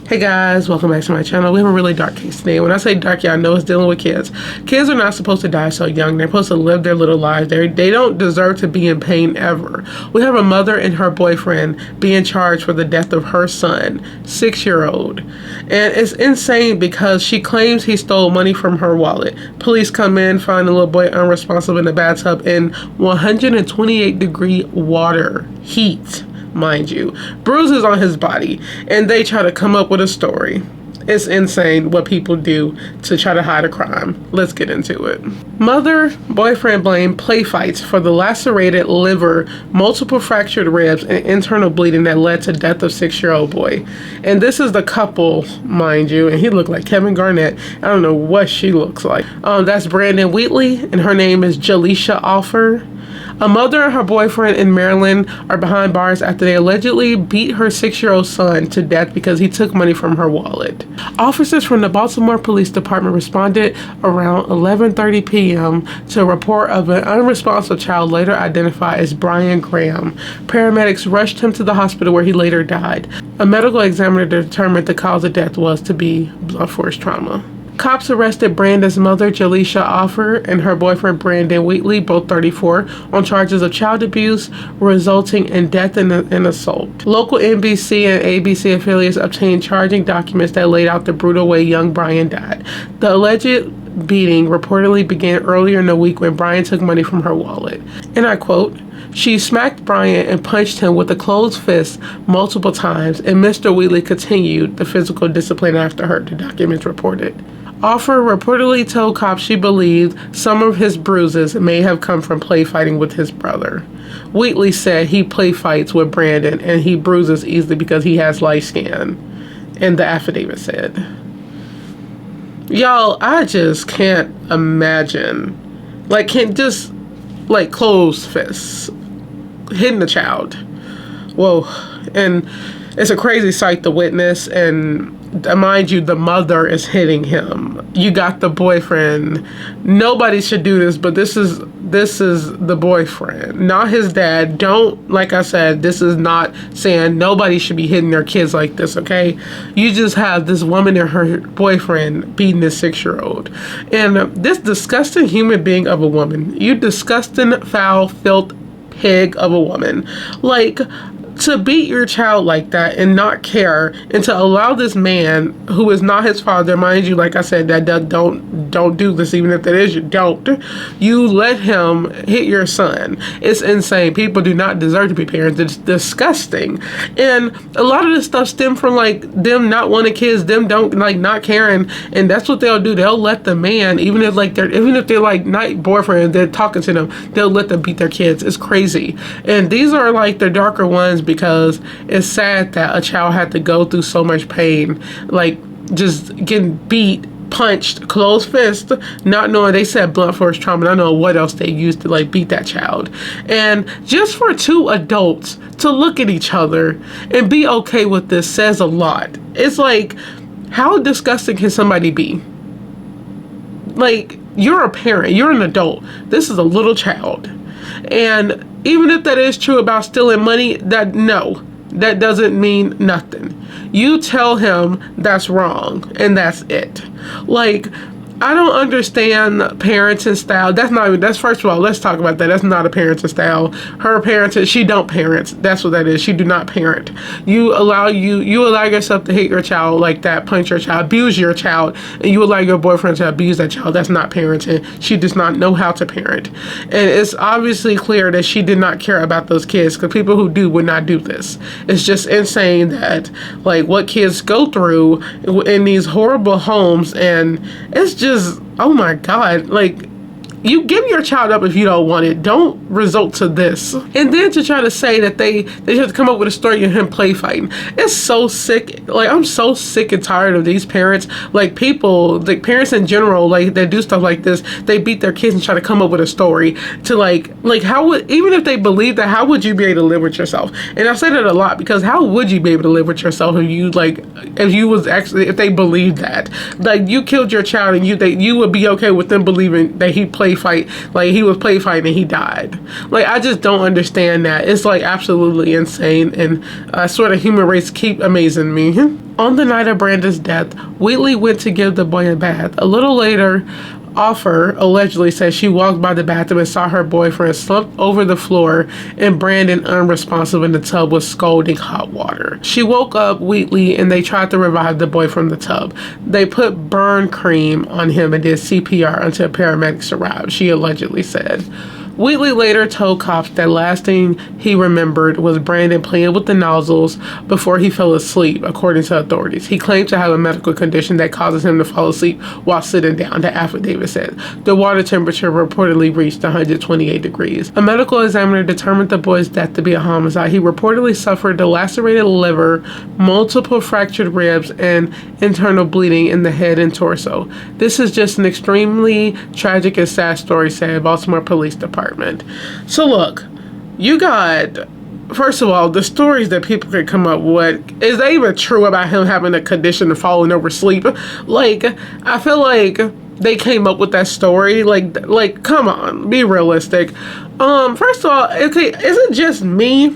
Hey guys, welcome back to my channel. We have a really dark case today. When I say dark, y'all know it's dealing with kids. Kids are not supposed to die so young. They're supposed to live their little lives. They don't deserve to be in pain ever. We have a mother and her boyfriend being charged for the death of her son, 6-year-old. And it's insane because she claims he stole money from her wallet. Police come in, find the little boy unresponsive in the bathtub in 128-degree water heat. Mind you, bruises on his body, and they try to come up with a story. It's insane what people do to try to hide a crime. Let's get into it. Mother, boyfriend blame play fights for the lacerated liver, multiple fractured ribs, and internal bleeding that led to death of 6-year-old boy. And this is the couple, mind you, and he looked like Kevin Garnett. I don't know what she looks like. That's Brandon Wheatley, and her name is Jaleisha Offer. A mother and her boyfriend in Maryland are behind bars after they allegedly beat her 6-year-old son to death because he took money from her wallet. Officers from the Baltimore Police Department responded around 11:30 p.m. to a report of an unresponsive child later identified as Brian Graham. Paramedics rushed him to the hospital where he later died. A medical examiner determined the cause of death was to be blunt force trauma. Cops arrested Brandon's mother, Jaleisha Offer, and her boyfriend, Brandon Wheatley, both 34, on charges of child abuse resulting in death and assault. Local NBC and ABC affiliates obtained charging documents that laid out the brutal way young Brian died. The alleged beating reportedly began earlier in the week when Brian took money from her wallet. And I quote, "She smacked Brian and punched him with a closed fist multiple times, and Mr. Wheatley continued the physical discipline after her," the documents reported. Offer reportedly told cops she believed some of his bruises may have come from play fighting with his brother. Wheatley said he play fights with Brandon and he bruises easily because he has light skin, and the affidavit said. Y'all, I just can't imagine, closed fists hitting a child. Whoa. And it's a crazy sight to witness, and mind you, the mother is hitting him. You got the boyfriend. Nobody should do this, but this is the boyfriend, not his dad. Don't, like I said, this is not saying nobody should be hitting their kids like this, okay? You just have this woman and her boyfriend beating this 6-year-old. And this disgusting human being of a woman, you disgusting, foul, filth pig of a woman. Like, to beat your child like that and not care, and to allow this man who is not his father, mind you, like I said, that don't do this, even if that is you, don't. You let him hit your son. It's insane. People do not deserve to be parents. It's disgusting. And a lot of this stuff stem from them not wanting kids, them don't not caring, and that's what they'll do. They'll let the man, even if they're not boyfriend, they're talking to them, they'll let them beat their kids. It's crazy. And these are the darker ones, because it's sad that a child had to go through so much pain, just getting beat, punched, closed fist, not knowing. They said blunt force trauma. I don't know what else they used to beat that child. And just for two adults to look at each other and be okay with this says a lot. It's how disgusting can somebody be? You're a parent, you're an adult, this is a little child. And even if that is true about stealing money, that doesn't mean nothing. You tell him that's wrong, and that's it. I don't understand parenting style. That's first of all, let's talk about that. That's not a parenting style. Her parenting, she don't parent. That's what that is. She do not parent. You allow yourself to hit your child like that, punch your child, abuse your child, and you allow your boyfriend to abuse that child. That's not parenting. She does not know how to parent. And it's obviously clear that she did not care about those kids, because people who do would not do this. It's just insane that what kids go through in these horrible homes, and it's just, oh my God, you give your child up if you don't want it. Don't resort to this. And then to try to say that they have to come up with a story of him play fighting. It's so sick. I'm so sick and tired of these parents. People, parents in general, that do stuff like this. They beat their kids and try to come up with a story to how would, even if they believe that, how would you be able to live with yourself? And I say that a lot, because how would you be able to live with yourself if they believed that? You killed your child, and you would be okay with them believing that he played fight, he was play fighting and he died. I just don't understand that. It's absolutely insane, and I swear the human race keep amazing me. On the night of Brandon's death, Wheatley went to give the boy a bath. A little later, Offer allegedly says she walked by the bathroom and saw her boyfriend slumped over the floor and Brandon unresponsive in the tub with scalding hot water. She woke up Wheatley and they tried to revive the boy from the tub. They put burn cream on him and did CPR until paramedics arrived, she allegedly said. Wheatley later told cops that last thing he remembered was Brandon playing with the nozzles before he fell asleep, according to authorities. He claimed to have a medical condition that causes him to fall asleep while sitting down, the affidavit said. The water temperature reportedly reached 128 degrees. A medical examiner determined the boy's death to be a homicide. He reportedly suffered a lacerated liver, multiple fractured ribs, and internal bleeding in the head and torso. This is just an extremely tragic and sad story, said Baltimore Police Department. So look, you got, first of all, the stories that people could come up with, is that even true about him having a condition of falling over sleep? Like, I feel like they came up with that story. Like, come on, be realistic. First of all, okay, is it just me?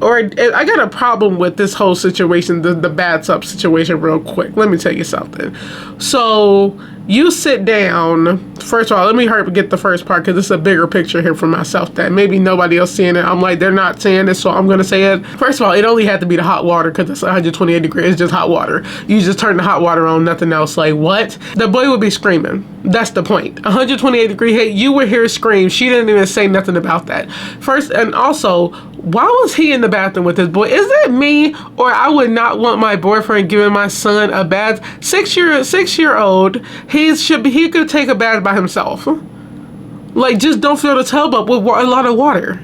Or I got a problem with this whole situation, the bathtub situation, real quick. Let me tell you something. So you sit down. First of all, let me hurry up and get the first part because this is a bigger picture here for myself that maybe nobody else seeing it. I'm like, they're not saying it, so I'm going to say it. First of all, it only had to be the hot water because it's 128 degrees. It's just hot water. You just turn the hot water on, nothing else. Like, what? The boy would be screaming. That's the point. 128 degree heat, you would hear scream. She didn't even say nothing about that. First, and also, why was he in the bathroom with his boy? Is it me, or I would not want my boyfriend giving my son a bath? 6-year-old, he could take a bath by himself. Like, just don't fill the tub up with a lot of water.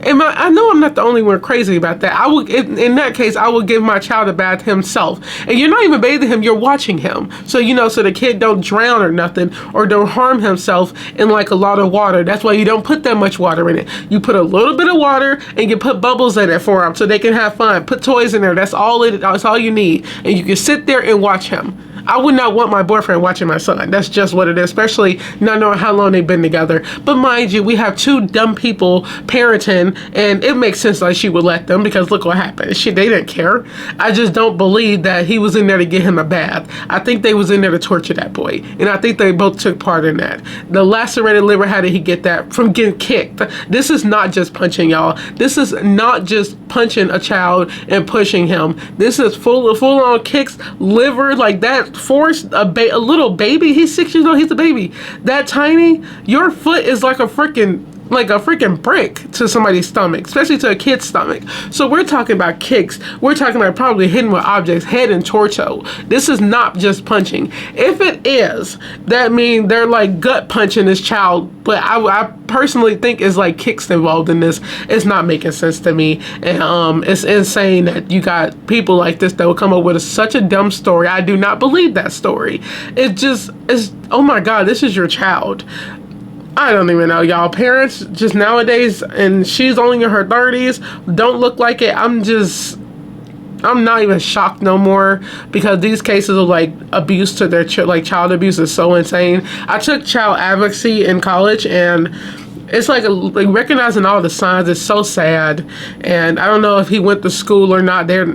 And I know I'm not the only one crazy about that. I would, in that case, I would give my child a bath himself. And you're not even bathing him, you're watching him. So, so the kid don't drown or nothing, or don't harm himself in like a lot of water. That's why you don't put that much water in it. You put a little bit of water and you put bubbles in it for them so they can have fun. Put toys in there. That's all you need. And you can sit there and watch him. I would not want my boyfriend watching my son. That's just what it is, especially not knowing how long they've been together. But mind you, we have two dumb people parenting, and it makes sense that she would let them because look what happened. They didn't care. I just don't believe that he was in there to get him a bath. I think they was in there to torture that boy, and I think they both took part in that. The lacerated liver, how did he get that? From getting kicked. This is not just punching, y'all. This is not just punching a child and pushing him. This is full on kicks, liver, like that. Forced a little baby. He's 6 years old. He's a baby. That tiny. Your foot is like a freaking brick to somebody's stomach, especially to a kid's stomach. So we're talking about kicks. We're talking about probably hitting with objects, head and torso. This is not just punching. If it is, that means they're like gut punching this child. But I personally think it's like kicks involved in this. It's not making sense to me. And it's insane that you got people like this that will come up with such a dumb story. I do not believe that story. It's oh my God, this is your child. I don't even know, y'all. Parents just nowadays, and she's only in her 30s, don't look like it. I'm not even shocked no more because these cases of like abuse to their child abuse is so insane. I took child advocacy in college, and it's like recognizing all the signs is so sad. And I don't know if he went to school or not. There,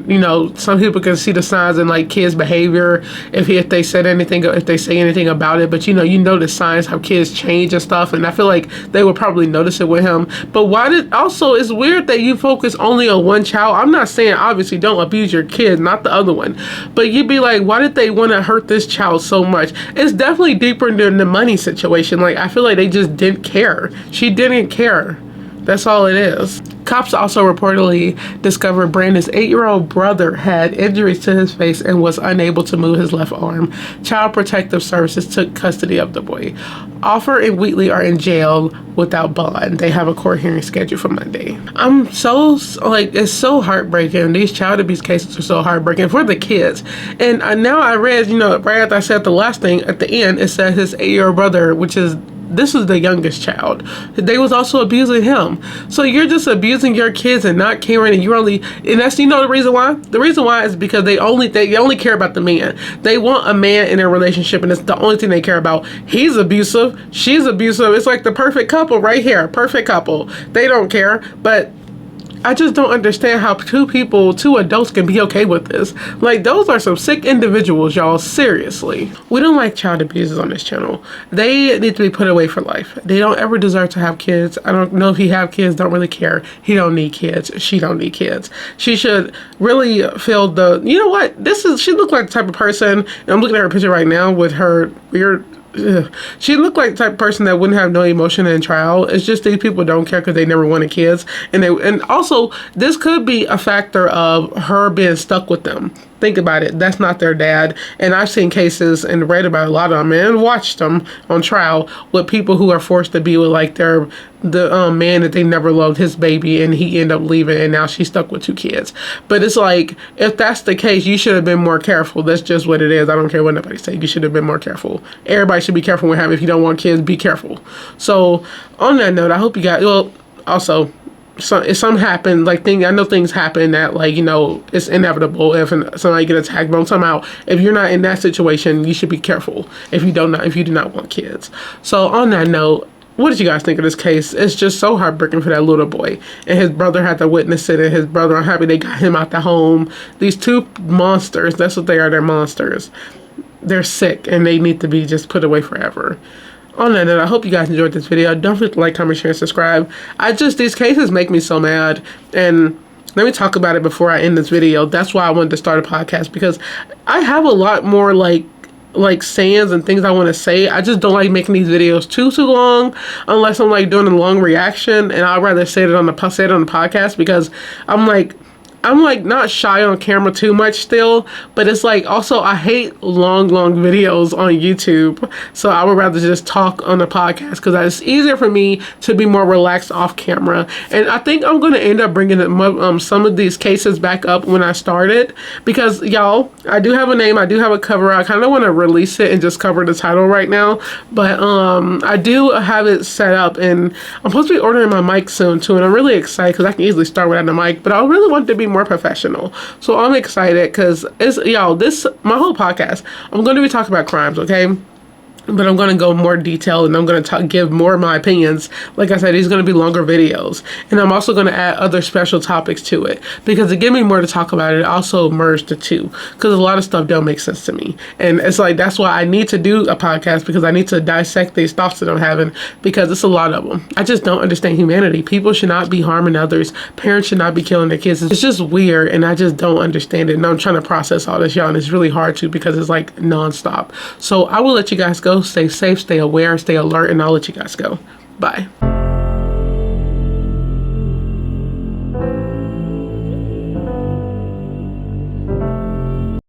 some people can see the signs in like kids' behavior if they say anything about it. But you know the signs how kids change and stuff. And I feel like they would probably notice it with him. But it's weird that you focus only on one child. I'm not saying obviously don't abuse your kid, not the other one. But you'd be like, why did they want to hurt this child so much? It's definitely deeper than the money situation. Like I feel like they just didn't care. She didn't care. That's all it is. Cops also reportedly discovered Brandon's 8-year-old brother had injuries to his face and was unable to move his left arm. Child Protective Services took custody of the boy. Offer and Wheatley are in jail without bond. They have a court hearing scheduled for Monday. I'm so, it's so heartbreaking. These child abuse cases are so heartbreaking for the kids. And now I read, right after I said the last thing, at the end, it said his 8-year-old brother, this is the youngest child. They was also abusing him. So you're just abusing your kids and not caring, and that's the reason why? The reason why is because they only care about the man. They want a man in their relationship, and it's the only thing they care about. He's abusive, she's abusive. It's like the perfect couple right here. Perfect couple. They don't care, but I just don't understand how two adults can be okay with this. Like, those are some sick individuals, y'all. Seriously. We don't like child abusers on this channel. They need to be put away for life. They don't ever deserve to have kids. I don't know if he have kids, don't really care. He don't need kids. She don't need kids. She should really feel the, you know what? She looked like the type of person, and I'm looking at her picture right now with her weird, she looked like the type of person that wouldn't have no emotion in trial. It's just these people don't care because they never wanted kids, and also this could be a factor of her being stuck with them. Think about it. That's not their dad. And I've seen cases and read about a lot of them and watched them on trial with people who are forced to be with like the man that they never loved, his baby, and he ended up leaving, and now she's stuck with 2 kids. But it's like, if that's the case, you should have been more careful. That's just what it is. I don't care what nobody say. You should have been more careful. Everybody should be careful with having. If you don't want kids, be careful. So on that note, I hope you guys, well, also, so if something happened, like I know things happen that, like, you know, it's inevitable if somebody get attacked, but somehow if you're not in that situation, you should be careful if you do not want kids. So on that note, what did you guys think of this case? It's just so heartbreaking for that little boy, and his brother had to witness it, and his brother, I'm happy they got him out the home. These 2 monsters, that's what they are. They're monsters. They're sick, and they need to be just put away forever. On that note, I hope you guys enjoyed this video. Don't forget to like, comment, share, and subscribe. These cases make me so mad, and let me talk about it before I end this video. That's why I wanted to start a podcast, because I have a lot more like sayings and things I want to say. I just don't like making these videos too long unless I'm like doing a long reaction, and I'd rather say it on the podcast, because I'm like not shy on camera too much still, but it's like also I hate long videos on YouTube, so I would rather just talk on the podcast because it's easier for me to be more relaxed off camera. And I think I'm going to end up bringing some of these cases back up when I started, because y'all, I do have a name, I do have a cover. I kind of want to release it and just cover the title right now, but I do have it set up, and I'm supposed to be ordering my mic soon too, and I'm really excited because I can easily start without a mic, but I really want it to be more professional. So I'm excited because my whole podcast, I'm going to be talking about crimes, okay? But I'm going to go more detailed, and I'm going to give more of my opinions. Like I said, these are going to be longer videos, and I'm also going to add other special topics to it, because to give me more to talk about, it also merged the 2, because a lot of stuff don't make sense to me. And it's like, that's why I need to do a podcast, because I need to dissect these thoughts that I'm having, because it's a lot of them. I just don't understand humanity. People should not be harming others. Parents should not be killing their kids. It's just weird, and I just don't understand it. And I'm trying to process all this, y'all, and it's really hard to, because it's like nonstop. So I will let you guys go. Stay safe, stay aware, stay alert, and I'll let you guys go. Bye.